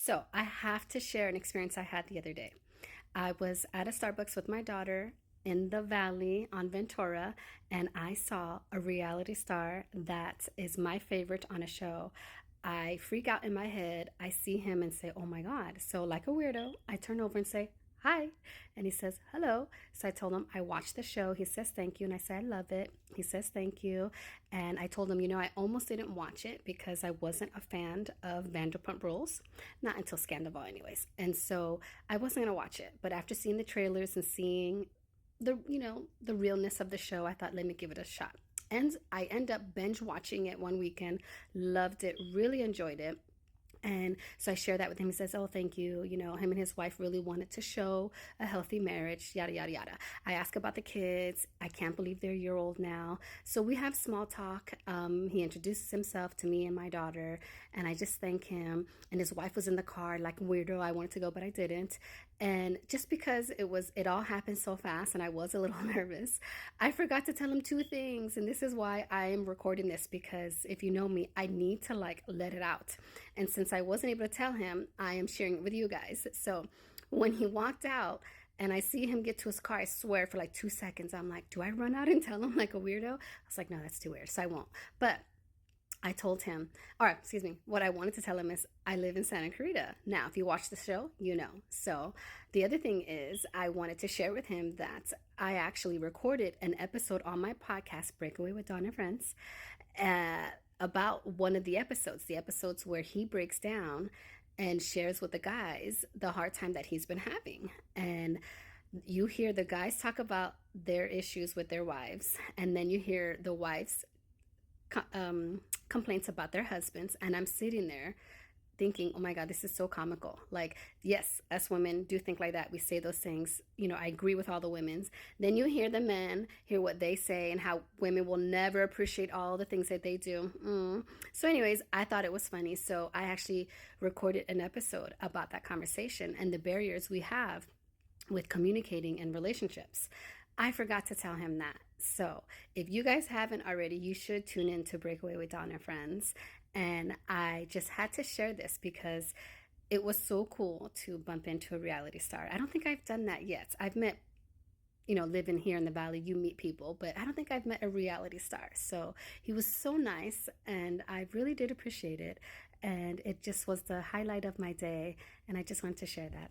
So, I have to share an experience I had the other day. I was at a Starbucks with my daughter in the valley on Ventura, and I saw a reality star that is my favorite on a show. I freak out in my head. I see him and say, "Oh my God." So, like a weirdo, I turn over and say, "Hi." And he says, "Hello." So I told him I watched the show. He says, "Thank you." And I said, "I love it." He says, "Thank you." And I told him, I almost didn't watch it because I wasn't a fan of Vanderpump Rules, not until Scandival, anyways. And so I wasn't going to watch it. But after seeing the trailers and seeing the realness of the show, I thought, let me give it a shot. And I end up binge watching it one weekend, loved it, really enjoyed it. And so I share that with him. He says, "Oh, thank you." Him and his wife really wanted to show a healthy marriage, yada, yada, yada. I ask about the kids. I can't believe they're a year old now. So we have small talk. He introduces himself to me and my daughter, and I just thank him. And his wife was in the car like weirdo. I wanted to go, but I didn't. And just because it all happened so fast and I was a little nervous, I forgot to tell him two things. And this is why I am recording this, because if you know me, I need to like let it out. And since I wasn't able to tell him, I am sharing it with you guys. So when he walked out and I see him get to his car, I swear for like 2 seconds, I'm like, do I run out and tell him like a weirdo? I was like, no, that's too weird. So I won't. But I told him, or excuse me, what I wanted to tell him is I live in Santa Clarita. Now, if you watch the show, you know. So the other thing is I wanted to share with him that I actually recorded an episode on my podcast, Breakaway with Dawn and Friends, about one of the episodes where he breaks down and shares with the guys the hard time that he's been having. And you hear the guys talk about their issues with their wives, and then you hear the wives complaints about their husbands, and I'm sitting there thinking, oh my God, this is so comical. Like, yes, us women do think like that. We say those things. I agree with all the women's. Then you hear the men, hear what they say, and how women will never appreciate all the things that they do. So anyways, I thought it was funny. So I actually recorded an episode about that conversation and the barriers we have with communicating in relationships. I forgot to tell him that. So if you guys haven't already, you should tune in to Breakaway with Dawn and Friends. And I just had to share this because it was so cool to bump into a reality star. I don't think I've done that yet. I've met, living here in the valley, you meet people, but I don't think I've met a reality star. So he was so nice and I really did appreciate it. And it just was the highlight of my day. And I just wanted to share that.